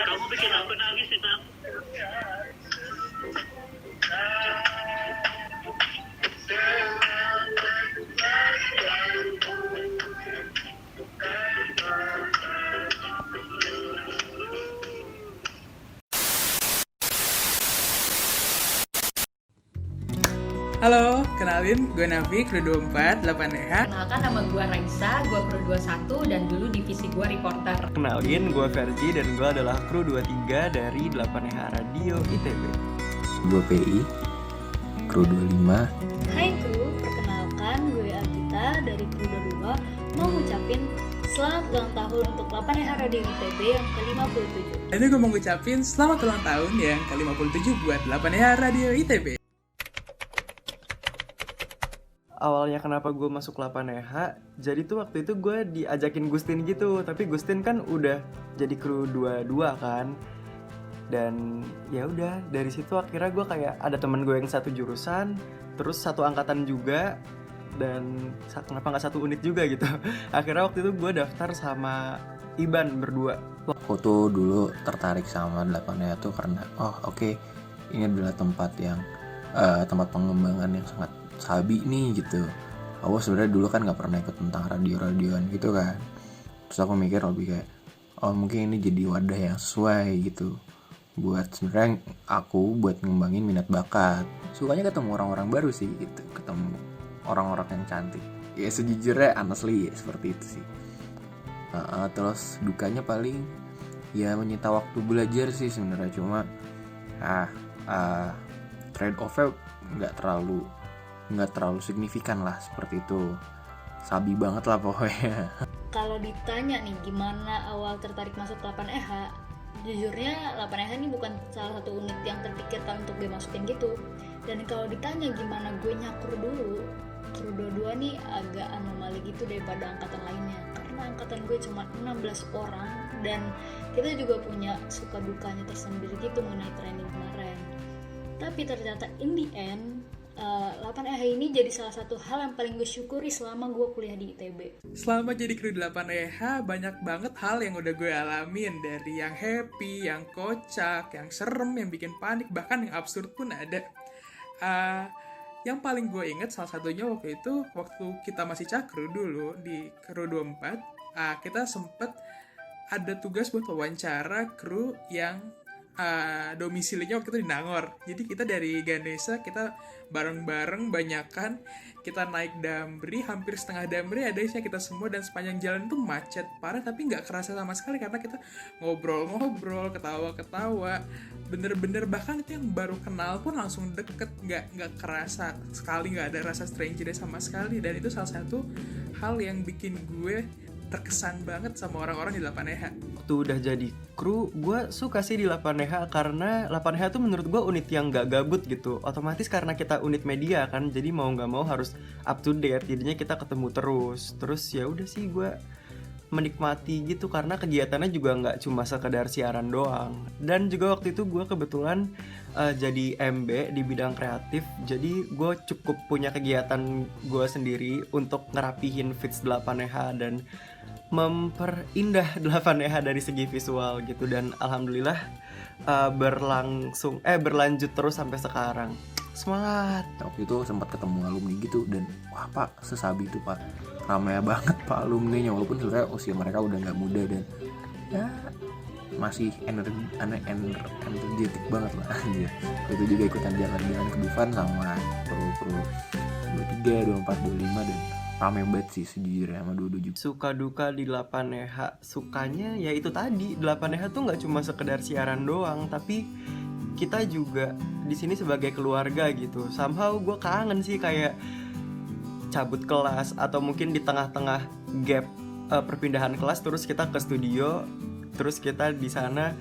Kamu bikin aku nangis sih, Sam. Halo, kenalin gue Nafi, kru 24, 8EH. Kenalkan, nama gue Raisa, gue kru 21 dan dulu divisi gue reporter. Kenalin, gue Verji dan gue adalah kru 23 dari 8EH Radio ITB. Gue PI, kru 25. Hai kru, perkenalkan gue Agita dari kru 22 mau ngucapin selamat ulang tahun untuk 8EH Radio ITB yang ke-57. Ini gue mau ngucapin selamat ulang tahun yang ke-57 buat 8EH Radio ITB. Awalnya kenapa gue masuk 8EH, jadi tuh waktu itu gue diajakin Gustin gitu, tapi Gustin kan udah jadi kru 22 kan. Dan ya udah, dari situ akhirnya gue kayak ada temen gue yang satu jurusan, terus satu angkatan juga, dan kenapa nggak satu unit juga gitu. Akhirnya waktu itu gue daftar sama Iban berdua. Aku tuh dulu tertarik sama 8EH tuh karena ini adalah tempat yang tempat pengembangan yang sangat sabi nih gitu. Aku sebenarnya dulu kan nggak pernah ikut tentang radio-radioan gitu kan. Terus aku mikir lebih kayak mungkin ini jadi wadah yang sesuai gitu buat sebenarnya aku buat ngembangin minat bakat. Sukanya ketemu orang-orang baru sih gitu, ketemu orang-orang yang cantik. Ya sejujurnya honestly ya, seperti itu sih. Terus dukanya paling ya menyita waktu belajar sih sebenarnya, cuma trade off-nya nggak terlalu signifikan lah, seperti itu. Sabi banget lah pokoknya. Kalau ditanya nih gimana awal tertarik masuk 8EH, jujurnya 8EH ini bukan salah satu unit yang terpikirkan untuk gue masukin gitu. Dan kalau ditanya gimana gue nyakur dulu, kru 22 nih agak anomali gitu daripada angkatan lainnya. Karena angkatan gue cuma 16 orang dan kita juga punya suka dukanya tersendiri gitu mengenai training kemarin. Tapi ternyata in the end 8EH ini jadi salah satu hal yang paling gue syukuri selama gue kuliah di ITB. Selama jadi kru 8EH, banyak banget hal yang udah gue alamin. Dari yang happy, yang kocak, yang serem, yang bikin panik, bahkan yang absurd pun ada. Yang paling gue inget salah satunya waktu itu, waktu kita masih cakru dulu di kru 24, kita sempet ada tugas buat wawancara kru yang domisilinya waktu itu di Nangor. Jadi kita dari Ganesha, kita bareng-bareng banyakan, kita naik Damri, hampir setengah Damri ada isinya kita semua, dan sepanjang jalan tuh macet parah, tapi nggak kerasa sama sekali karena kita ngobrol-ngobrol, ketawa-ketawa, bener-bener bahkan itu yang baru kenal pun langsung deket, nggak kerasa sekali, nggak ada rasa stranger sama sekali. Dan itu salah satu hal yang bikin gue terkesan banget sama orang-orang di 8EH. Waktu udah jadi kru, gue suka sih di 8EH karena 8EH tuh menurut gue unit yang gak gabut gitu. Otomatis karena kita unit media kan, jadi mau gak mau harus up to date, jadinya kita ketemu terus. Terus ya udah sih gue menikmati gitu karena kegiatannya juga nggak cuma sekedar siaran doang. Dan juga waktu itu gue kebetulan jadi MB di bidang kreatif, jadi gue cukup punya kegiatan gue sendiri untuk ngerapihin feeds 8EH dan memperindah 8EH dari segi visual gitu. Dan alhamdulillah berlanjut terus sampai sekarang. Semangat. Waktu itu sempat ketemu alumni gitu dan wah pak, sesabi itu pak, ramai banget pak alumninya, walaupun sebenarnya usia mereka udah nggak muda dan ya masih energetik banget lah. Itu juga ikutan jalan-jalan ke Dufan sama kru 23, 24, 25 dan ramai banget sih sejujurnya sama Dodo juga. Suka duka di 8EH, sukanya ya itu tadi, 8EH tuh nggak cuma sekedar siaran doang, tapi kita juga di sini sebagai keluarga gitu. Somehow gue kangen sih kayak cabut kelas atau mungkin di tengah-tengah gap perpindahan kelas terus kita ke studio, terus kita di sana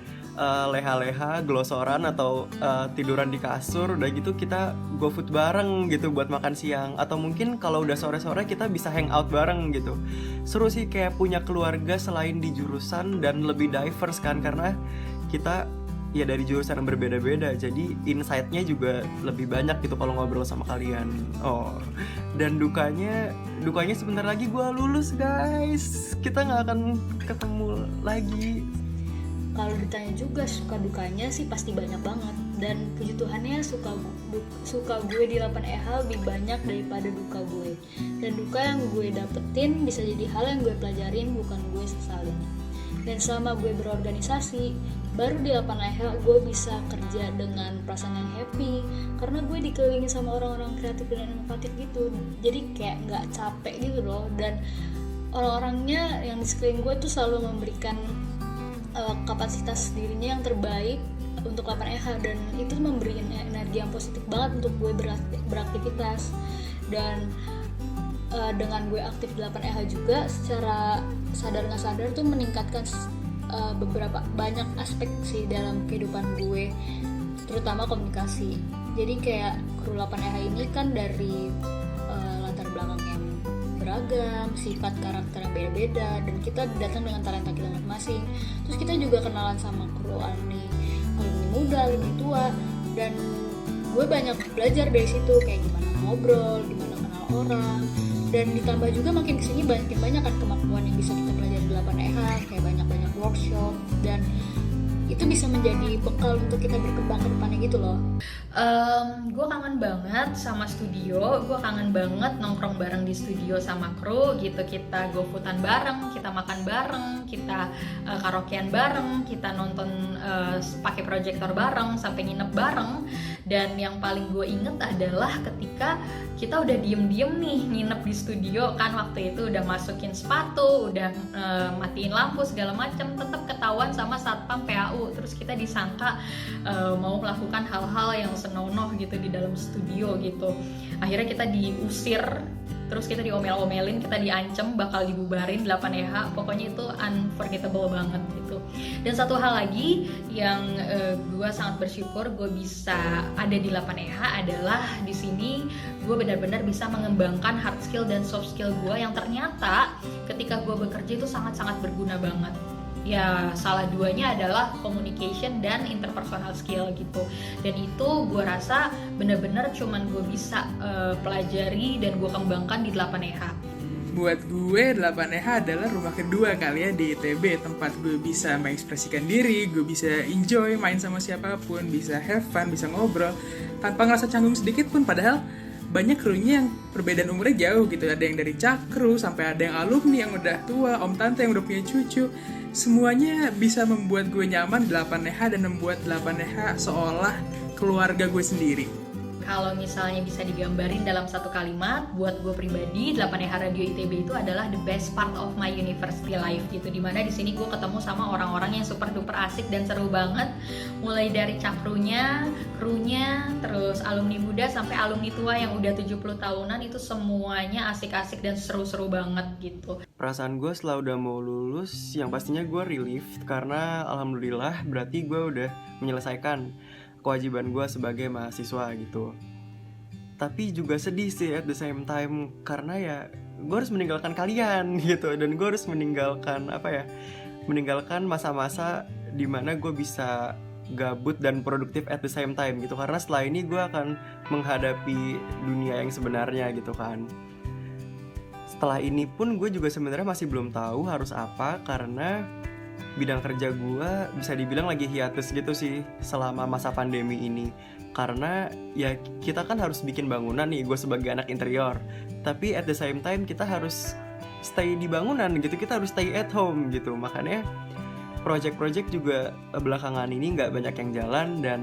leha-leha, glosoran atau tiduran di kasur, udah gitu kita go food bareng gitu buat makan siang, atau mungkin kalau udah sore-sore kita bisa hang out bareng gitu. Seru sih kayak punya keluarga selain di jurusan dan lebih diverse kan, karena kita ya dari jurusan yang berbeda-beda, jadi insight-nya juga lebih banyak gitu kalau ngobrol sama kalian. Dan dukanya sebentar lagi gue lulus guys, kita nggak akan ketemu lagi. Kalau ditanya juga suka dukanya sih pasti banyak banget, dan puji Tuhannya suka gue di 8EH lebih banyak daripada duka gue, dan duka yang gue dapetin bisa jadi hal yang gue pelajarin, bukan gue sesalin. Dan selama gue berorganisasi, baru di 8EH gue bisa kerja dengan perasaan yang happy, karena gue dikelilingi sama orang-orang kreatif dan inovatif gitu, jadi kayak nggak capek gitu loh. Dan orang-orangnya yang di sekeliling gue tuh selalu memberikan kapasitas dirinya yang terbaik untuk 8EH, dan itu memberi energi yang positif banget untuk gue beraktivitas. Dan dengan gue aktif di 8EH juga secara sadar nggak sadar tuh meningkatkan beberapa banyak aspek sih dalam kehidupan gue, terutama komunikasi. Jadi kayak kru 8EH ini kan dari latar belakang yang beragam, sifat karakter yang beda-beda, dan kita datang dengan talenta kita masing-masing. Terus kita juga kenalan sama kru alumni muda, alumni tua, dan gue banyak belajar dari situ kayak gimana ngobrol, gimana kenal orang, dan ditambah juga makin kesini banyak kan kemampuan yang bisa kita pelajari di 8EH, kayak banyak workshop, dan itu bisa menjadi bekal untuk kita berkembang ke depannya gitu loh. Gue kangen banget sama studio, gue kangen banget nongkrong bareng di studio sama kru gitu. Kita go-foodan bareng, kita makan bareng, kita karaokean bareng, kita nonton pakai proyektor bareng, sampai nginep bareng. Dan yang paling gue inget adalah ketika kita udah diem-diem nih nginep di studio kan, waktu itu udah masukin sepatu, udah matiin lampu segala macam, tetap ketahuan sama satpam PAU. Terus kita disangka mau melakukan hal-hal yang senonoh gitu di dalam studio gitu. Akhirnya kita diusir, terus kita diomel-omelin, kita diancam bakal dibubarin 8EH. Pokoknya itu unforgettable banget gitu. Dan satu hal lagi yang gue sangat bersyukur gue bisa ada di 8EH adalah di sini gue benar-benar bisa mengembangkan hard skill dan soft skill gue yang ternyata ketika gue bekerja itu sangat-sangat berguna banget. Ya salah duanya adalah communication dan interpersonal skill gitu. Dan itu gue rasa bener-bener cuman gue bisa pelajari dan gue kembangkan di 8EH. Buat gue 8EH adalah rumah kedua kali ya di ITB, tempat gue bisa mengekspresikan diri, gue bisa enjoy main sama siapapun, bisa have fun, bisa ngobrol tanpa ngerasa canggung sedikit pun. Padahal banyak krunya yang perbedaan umurnya jauh gitu, ada yang dari cakru sampai ada yang alumni yang udah tua, om tante yang udah punya cucu. Semuanya bisa membuat gue nyaman di 8EH dan membuat 8EH seolah keluarga gue sendiri. Kalau misalnya bisa digambarin dalam satu kalimat, buat gue pribadi 8EH Radio ITB itu adalah the best part of my university life gitu. Dimana di sini gue ketemu sama orang-orang yang super duper asik dan seru banget, mulai dari cakrunya, krunya, terus alumni muda sampai alumni tua yang udah 70 tahunan, itu semuanya asik-asik dan seru-seru banget gitu. Perasaan gue setelah udah mau lulus, yang pastinya gue relief karena alhamdulillah berarti gue udah menyelesaikan kewajiban gue sebagai mahasiswa gitu. Tapi juga sedih sih at the same time, karena ya gue harus meninggalkan kalian gitu, dan gue harus meninggalkan meninggalkan masa-masa dimana gue bisa gabut dan produktif at the same time gitu, karena setelah ini gue akan menghadapi dunia yang sebenarnya gitu kan. Setelah ini pun gue juga sebenarnya masih belum tahu harus apa, karena bidang kerja gue bisa dibilang lagi hiatus gitu sih selama masa pandemi ini. Karena ya kita kan harus bikin bangunan nih, gue sebagai anak interior, tapi at the same time kita harus stay di bangunan gitu, kita harus stay at home gitu. Makanya project-project juga belakangan ini gak banyak yang jalan, dan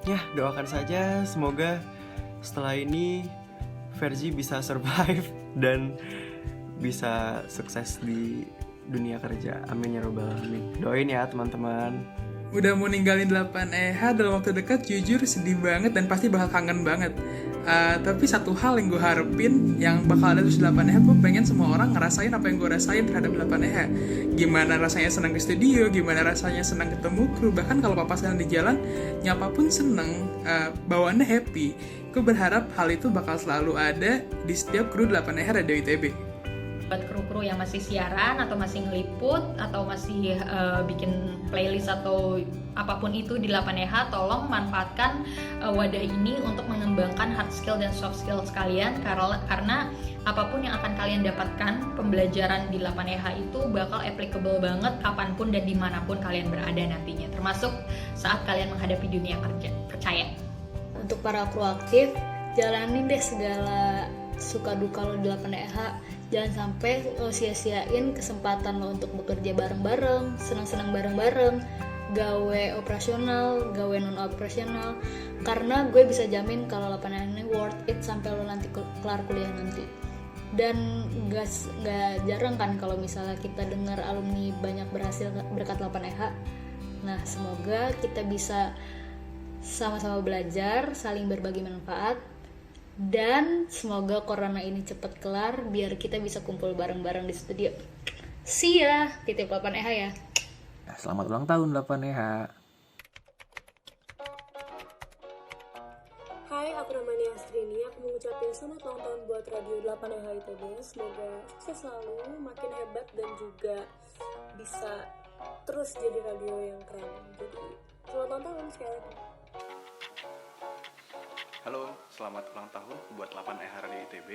ya doakan saja semoga setelah ini Verzi bisa survive dan bisa sukses di dunia kerja. Amin ya robbal alamin. Doain ya teman-teman. Udah mau ninggalin 8EH dalam waktu dekat, jujur sedih banget dan pasti bakal kangen banget. Tapi satu hal yang gue harapin yang bakal ada terus di 8EH, gue pengen semua orang ngerasain apa yang gue rasain terhadap 8EH. Gimana rasanya senang ke studio, gimana rasanya senang ketemu kru, bahkan kalau papasan di jalan nyapa pun seneng, bawaannya happy. Gue berharap hal itu bakal selalu ada di setiap kru 8EH Radio ITB. buat kru-kru yang masih siaran atau masih ngeliput atau masih bikin playlist atau apapun itu di 8EH, tolong manfaatkan wadah ini untuk mengembangkan hard skill dan soft skill sekalian, karena apapun yang akan kalian dapatkan pembelajaran di 8EH itu bakal applicable banget kapanpun dan dimanapun kalian berada nantinya, termasuk saat kalian menghadapi dunia kerja. Percaya. Untuk para kru aktif, jalanin deh segala suka duka lo di 8EH. Jangan sampai lo sia-siain kesempatan lo untuk bekerja bareng-bareng, senang-senang bareng-bareng, gawe operasional, gawe non operasional, karena gue bisa jamin kalau 8EH ini worth it sampai lo nanti kelar kuliah nanti. Dan gak jarang kan kalau misalnya kita dengar alumni banyak berhasil berkat 8EH. Nah, semoga kita bisa sama-sama belajar, saling berbagi manfaat, dan semoga corona ini cepat kelar biar kita bisa kumpul bareng-bareng di studio. See ya, titip 8EH ya. Nah, selamat ulang tahun 8EH. Hai, aku namanya Astrini. Aku mau ngucapin selamat ulang tahun buat Radio 8EH ITB. Semoga sukses selalu, makin hebat, dan juga bisa terus jadi radio yang keren. Jadi, selamat ulang tahun sekali lagi. Halo, selamat ulang tahun buat 8EH Radio ITB.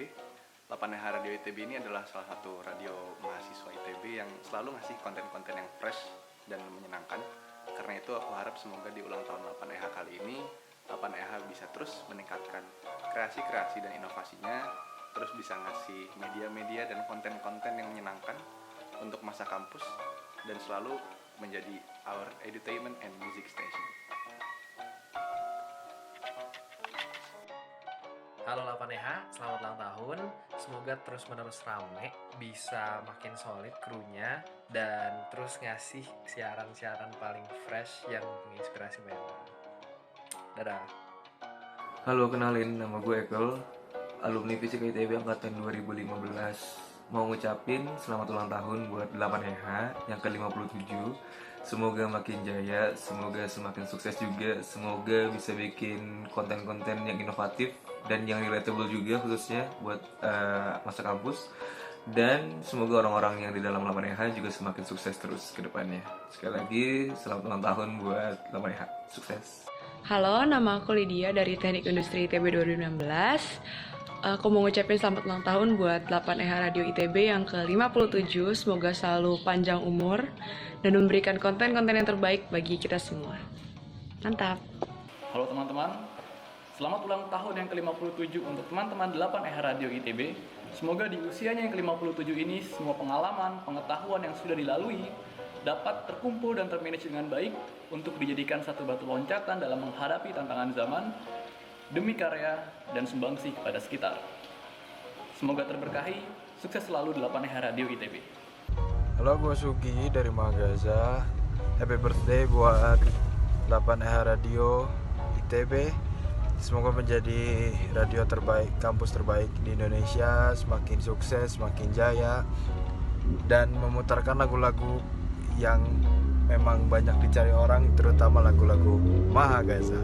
8EH Radio ITB ini adalah salah satu radio mahasiswa ITB yang selalu ngasih konten-konten yang fresh dan menyenangkan. Karena itu aku harap semoga di ulang tahun 8EH kali ini 8EH bisa terus meningkatkan kreasi-kreasi dan inovasinya, terus bisa ngasih media-media dan konten-konten yang menyenangkan untuk masa kampus, dan selalu menjadi our entertainment and music station. Halo 8EH, selamat ulang tahun. Semoga terus-menerus rame, bisa makin solid krunya, dan terus ngasih siaran-siaran paling fresh yang menginspirasi banyak orang. Dadah. Halo, kenalin, nama gue Ekel, alumni Fisika ITB angkatan 2015. Mau ngucapin selamat ulang tahun buat 8EH yang ke-57. Semoga makin jaya, semoga semakin sukses juga, semoga bisa bikin konten-konten yang inovatif dan yang relatable juga, khususnya buat masa kampus. Dan semoga orang-orang yang di dalam 8EH juga semakin sukses terus ke depannya. Sekali lagi, selamat ulang tahun buat 8EH. Sukses. Halo, nama aku Lydia dari Teknik Industri ITB 2016. Aku mau ngucapin selamat ulang tahun buat 8EH Radio ITB yang ke-57. Semoga selalu panjang umur dan memberikan konten-konten yang terbaik bagi kita semua. Mantap. Halo teman-teman, selamat ulang tahun yang ke-57 untuk teman-teman 8EH Radio ITB. Semoga di usianya yang ke-57 ini semua pengalaman, pengetahuan yang sudah dilalui dapat terkumpul dan termanage dengan baik untuk dijadikan satu batu loncatan dalam menghadapi tantangan zaman demi karya dan sumbangsi kepada sekitar. Semoga terberkahi, sukses selalu 8EH Radio ITB. Halo, gue Sugi dari Magaza. Happy birthday buat 8EH Radio ITB. Semoga menjadi radio terbaik, kampus terbaik di Indonesia, semakin sukses, semakin jaya, dan memutarkan lagu-lagu yang memang banyak dicari orang, terutama lagu-lagu Mahagaza.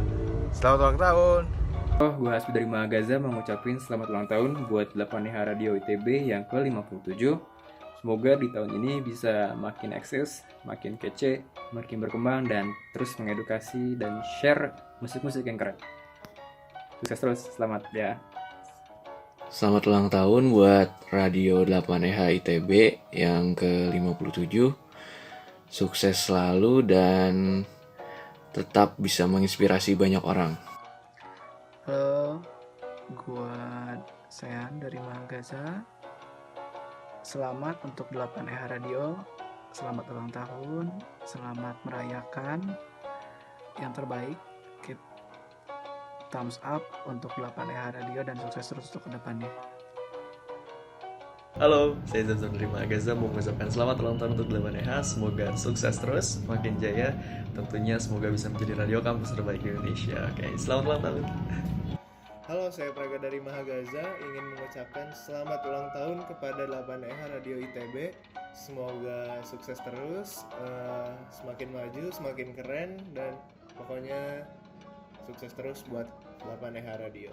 Selamat ulang tahun. Gue Hasbi dari Mahagaza mau ngucapin selamat ulang tahun buat 8EH Radio ITB yang ke-57. Semoga di tahun ini bisa makin eksis, makin kece, makin berkembang, dan terus mengedukasi dan share musik-musik yang keren. Sukses terus, selamat ya. Selamat ulang tahun buat Radio 8EH ITB yang ke-57. Sukses selalu dan tetap bisa menginspirasi banyak orang. Halo, gue Sean dari Mahagaza. Selamat untuk 8EH Radio. Selamat ulang tahun, selamat merayakan yang terbaik. Keep thumbs up untuk 8EH Radio dan sukses terus untuk kedepannya. Halo, saya Zamzam dari Mahagaza mau mengucapkan selamat ulang tahun untuk 8EH. Semoga sukses terus, makin jaya. Tentunya semoga bisa menjadi radio kampus terbaik di Indonesia. Oke, selamat ulang tahun. Halo, saya Praga dari Mahagaza. Ingin mengucapkan selamat ulang tahun kepada 8EH Radio ITB. Semoga sukses terus, semakin maju, semakin keren, dan pokoknya sukses terus buat 8EH Radio.